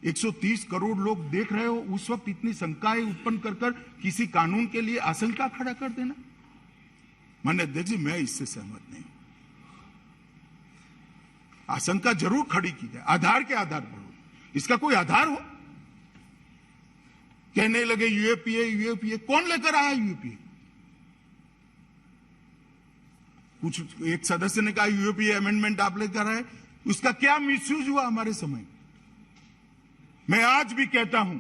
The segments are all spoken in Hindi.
130 करोड़ लोग देख रहे हो, उस वक्त इतनी शंकाएं उत्पन्न कर कर किसी कानून के लिए आशंका खड़ा कर देना। माननीय अध्यक्ष जी, मैं इससे सहमत नहीं हूं। आशंका जरूर खड़ी की जाए, आधार के आधार पर हो, इसका कोई आधार हो। कहने लगे यूएपीए यूएपीए, कौन लेकर आया यूएपीए? कुछ एक सदस्य ने कहा यूएपीए अमेंडमेंट आप लेकर आए, उसका क्या मिसयूज हुआ हमारे समय। मैं आज भी कहता हूं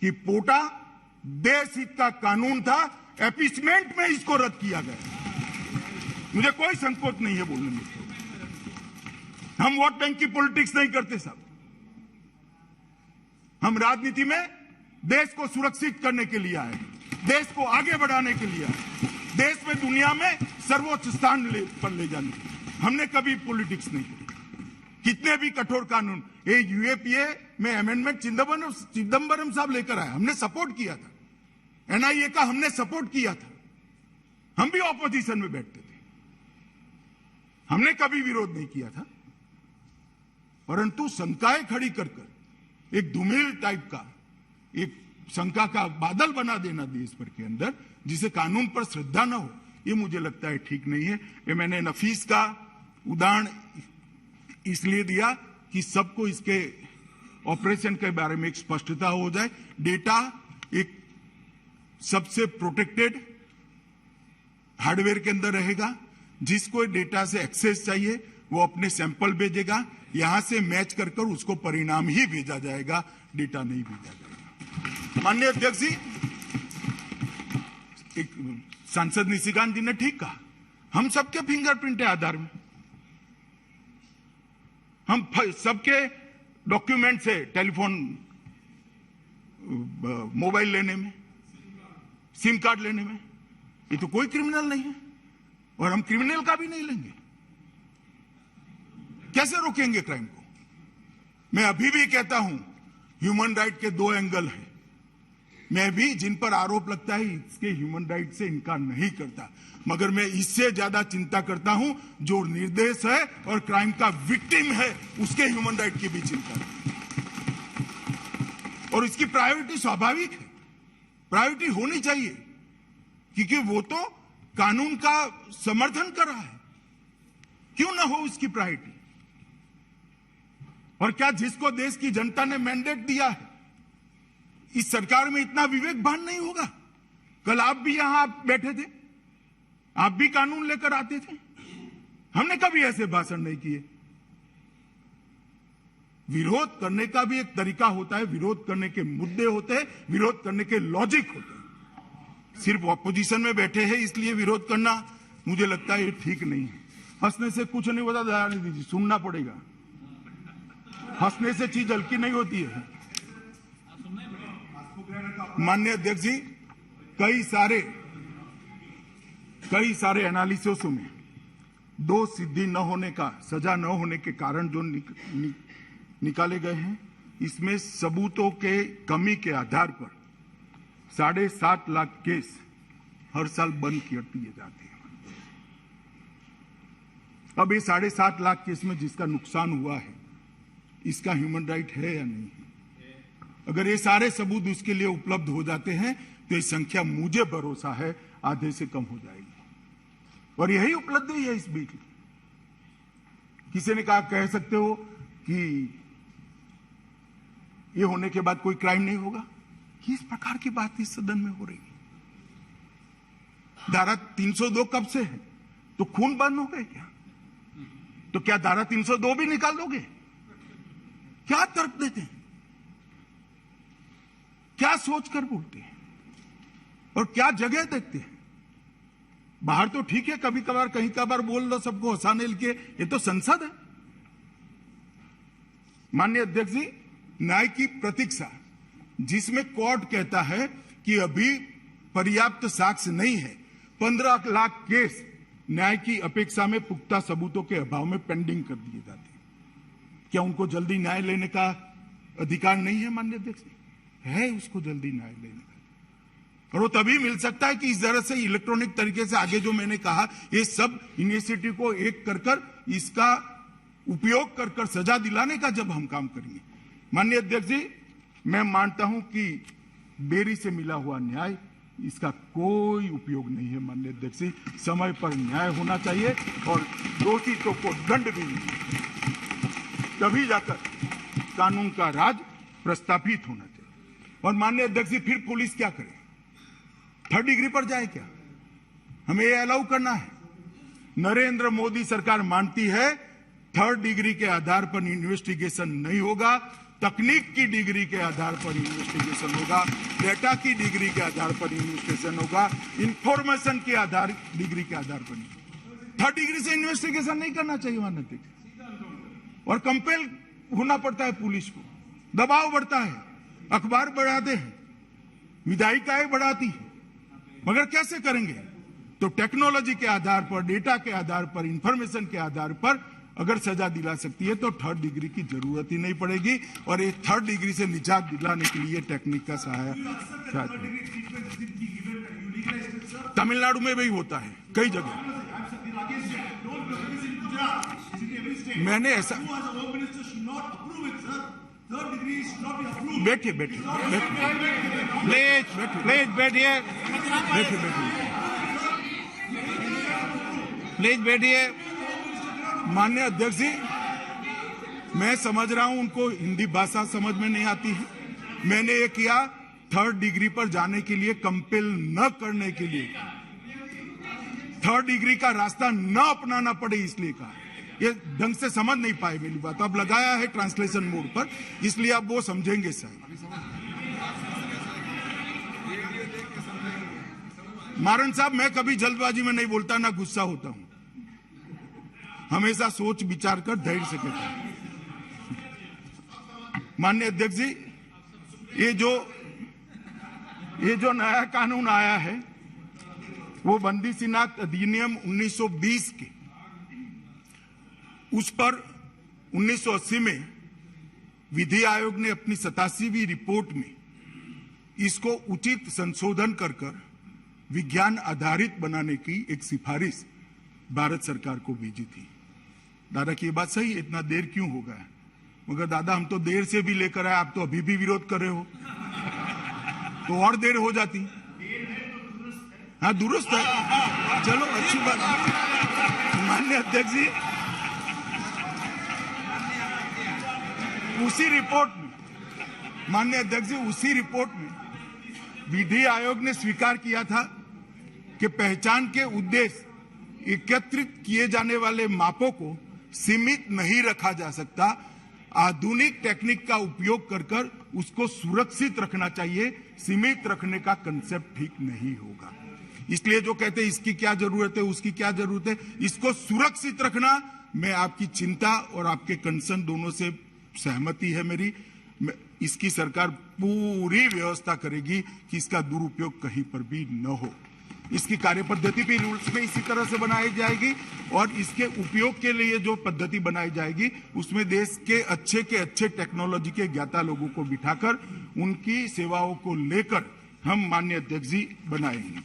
कि पोटा देश हित का कानून था, एपीसमेंट में इसको रद्द किया गया। मुझे कोई संकोच नहीं है बोलने में। हम वोट बैंक की पॉलिटिक्स नहीं करते साहब। हम राजनीति में देश को सुरक्षित करने के लिए आए, देश को आगे बढ़ाने के लिए आए, देश में दुनिया में सर्वोच्च स्थान पर ले जाने। हमने कभी पॉलिटिक्स नहीं की। कितने भी कठोर कानून, ये यूएपीए में अमेंडमेंट चिदंबरम साहब लेकर आए, हमने सपोर्ट किया था। एनआईए का हमने सपोर्ट किया था। हम भी ऑपोजिशन में बैठते थे, हमने कभी विरोध नहीं किया था। परंतु शंकाएं खड़ी कर कर एक धूमिल टाइप का एक शंका का बादल बना देना देश भर के अंदर, जिसे कानून पर श्रद्धा न हो, ये मुझे लगता है ठीक नहीं है। ये मैंने नफीस का उदाहरण इसलिए दिया कि सबको इसके ऑपरेशन के बारे में एक स्पष्टता हो जाए। डेटा एक सबसे प्रोटेक्टेड हार्डवेयर के अंदर रहेगा। जिसको डेटा से एक्सेस चाहिए वो अपने सैंपल भेजेगा, यहां से मैच कर कर उसको परिणाम ही भेजा जाएगा, डेटा नहीं भेजा जाएगा। माननीय अध्यक्ष जी, एक सांसद निशिकांत जी ने ठीक कहा, हम सबके फिंगरप्रिंट है आधार में, हम सबके डॉक्यूमेंट्स है टेलीफोन मोबाइल लेने में, सिम कार्ड लेने में। ये तो कोई क्रिमिनल नहीं है और हम क्रिमिनल का भी नहीं लेंगे। कैसे रोकेंगे क्राइम को? मैं अभी भी कहता हूं ह्यूमन राइट के दो एंगल हैं। मैं भी जिन पर आरोप लगता है इसके ह्यूमन राइट से इनकार नहीं करता, मगर मैं इससे ज्यादा चिंता करता हूं जो निर्दोष है और क्राइम का विक्टिम है उसके ह्यूमन राइट की भी चिंता है। और इसकी प्रायोरिटी स्वाभाविक है, प्रायोरिटी होनी चाहिए, क्योंकि वो तो कानून का समर्थन कर रहा है। क्यों ना हो उसकी प्रायोरिटी? और क्या जिसको देश की जनता ने मैंडेट दिया है, इस सरकार में इतना विवेक भान नहीं होगा? कल आप भी यहां बैठे थे, आप भी कानून लेकर आते थे, हमने कभी ऐसे भाषण नहीं किए। विरोध करने का भी एक तरीका होता है, विरोध करने के मुद्दे होते हैं, विरोध करने के लॉजिक होते हैं। सिर्फ ऑपोजिशन में बैठे हैं इसलिए विरोध करना मुझे लगता है ये ठीक नहीं है। हंसने से कुछ नहीं होता दयानिधि जी, सुनना पड़ेगा। हंसने से चीज हल्की नहीं होती है। माननीय अध्यक्ष जी, कई सारे एनालिसिस में दोष सिद्धि न होने का, सजा न होने के कारण जो निकाले गए हैं, इसमें सबूतों के कमी के आधार पर 7.5 लाख केस हर साल बंद कर दिए जाते हैं। अब ये 7.5 लाख केस में जिसका नुकसान हुआ है, इसका ह्यूमन राइट है या नहीं है? अगर ये सारे सबूत उसके लिए उपलब्ध हो जाते हैं तो ये संख्या, मुझे भरोसा है, आधे से कम हो जाएगी। और यही उपलब्धि है इस बीच। किसी ने कहा, कह सकते हो कि ये होने के बाद कोई क्राइम नहीं होगा। किस प्रकार की बात इस सदन में हो रही है? धारा 302 कब से है? तो खून बंद हो गए क्या? तो क्या धारा 302 भी निकाल दोगे? क्या तर्क देते हैं, क्या सोचकर बोलते हैं और क्या जगह देखते हैं? बाहर तो ठीक है, कभी कभार कहीं कभार बोल दो सबको हंसाने के, ये तो संसद है। माननीय अध्यक्ष जी, न्याय की प्रतीक्षा, जिसमें कोर्ट कहता है कि अभी पर्याप्त साक्ष्य नहीं है, 15 लाख केस न्याय की अपेक्षा में पुख्ता सबूतों के अभाव में पेंडिंग कर दिए जाते हैं। क्या उनको जल्दी न्याय लेने का अधिकार नहीं है? माननीय अध्यक्ष जी, है उसको जल्दी न्याय लेने का, और वो तभी मिल सकता है कि इस तरह से इलेक्ट्रॉनिक तरीके से, आगे जो मैंने कहा, ये सब इनिशिएटिव को एक कर इसका उपयोग कर सजा दिलाने का जब हम काम करेंगे, माननीय अध्यक्ष जी, मैं मानता हूं कि देरी से मिला हुआ न्याय इसका कोई उपयोग नहीं है। माननीय अध्यक्ष जी, समय पर न्याय होना चाहिए और दोषियों को दंड भी मिले, तभी जाकर कानून का राज प्रस्थापित होना चाहिए। और माननीय अध्यक्ष जी, फिर पुलिस क्या करे? थर्ड डिग्री पर जाए क्या? हमें ये अलाउ करना है? नरेंद्र मोदी सरकार मानती है थर्ड डिग्री के आधार पर इन्वेस्टिगेशन नहीं होगा, तकनीक की डिग्री के आधार पर इन्वेस्टिगेशन होगा, डेटा की डिग्री के आधार पर इन्वेस्टिगेशन होगा, इंफॉर्मेशन के आधार डिग्री के आधार पर नहीं। थर्ड डिग्री से इन्वेस्टिगेशन नहीं करना चाहिए माननीय। और कंपेल होना पड़ता है पुलिस को, दबाव बढ़ता है, अखबार बढ़ाते हैं, विधायिकाएं बढ़ाती है, मगर कैसे करेंगे? तो टेक्नोलॉजी के आधार पर, डेटा के आधार पर, इंफॉर्मेशन के आधार पर अगर सजा दिला सकती है तो थर्ड डिग्री की जरूरत ही नहीं पड़ेगी। और ये थर्ड डिग्री से निजात दिलाने के लिए टेक्निक का सहायता तमिलनाडु में भी होता है, कई जगह। मैंने ऐसा बैठिए बैठिए प्लीज बैठिए। माननीय अध्यक्ष जी, मैं समझ रहा हूं उनको हिंदी भाषा समझ में नहीं आती है। मैंने ये किया थर्ड डिग्री पर जाने के लिए, कंपेल न करने के लिए, थर्ड डिग्री का रास्ता न अपनाना पड़े इसलिए कहा। ये ढंग से समझ नहीं पाए मेरी बात, अब लगाया है ट्रांसलेशन मोड पर, इसलिए अब वो समझेंगे शायद। मारन साहब, मैं कभी जल्दबाजी में नहीं बोलता, ना गुस्सा होता हूं, हमेशा सोच विचार कर धैर्य से कहता हूं। माननीय अध्यक्ष जी, ये जो नया कानून आया है वो बंदी सिनात अधिनियम 1920 के, उस पर 1980 में विधि आयोग ने अपनी 87वीं रिपोर्ट में इसको उचित संशोधन कर विज्ञान आधारित बनाने की एक सिफारिश भारत सरकार को भेजी थी। दादा की ये बात सही है, इतना देर क्यों हो गया? मगर दादा, हम तो देर से भी लेकर आए, आप तो अभी भी विरोध कर रहे हो, तो और देर हो जाती। हाँ, दुरुस्त है, चलो अच्छी बात। माननीय अध्यक्ष जी, उसी रिपोर्ट में, माननीय अध्यक्ष जी, उसी रिपोर्ट में विधि आयोग ने स्वीकार किया था कि पहचान के उद्देश्य एकत्रित किए जाने वाले मापों को सीमित नहीं रखा जा सकता, आधुनिक टेक्निक का उपयोग कर उसको सुरक्षित रखना चाहिए, सीमित रखने का कंसेप्ट ठीक नहीं होगा। इसलिए जो कहते हैं इसकी क्या जरूरत है, उसकी क्या जरूरत है, इसको सुरक्षित रखना, मैं आपकी चिंता और आपके कंसर्न दोनों से सहमति है मेरी। इसकी सरकार पूरी व्यवस्था करेगी कि इसका दुरुपयोग कहीं पर भी न हो। इसकी कार्यपद्धति भी रूल्स में इसी तरह से बनाई जाएगी और इसके उपयोग के लिए जो पद्धति बनाई जाएगी उसमें देश के अच्छे टेक्नोलॉजी के ज्ञाता लोगों को बिठाकर उनकी सेवाओं को लेकर हम माननीय अध्यक्ष जी बनाएंगे।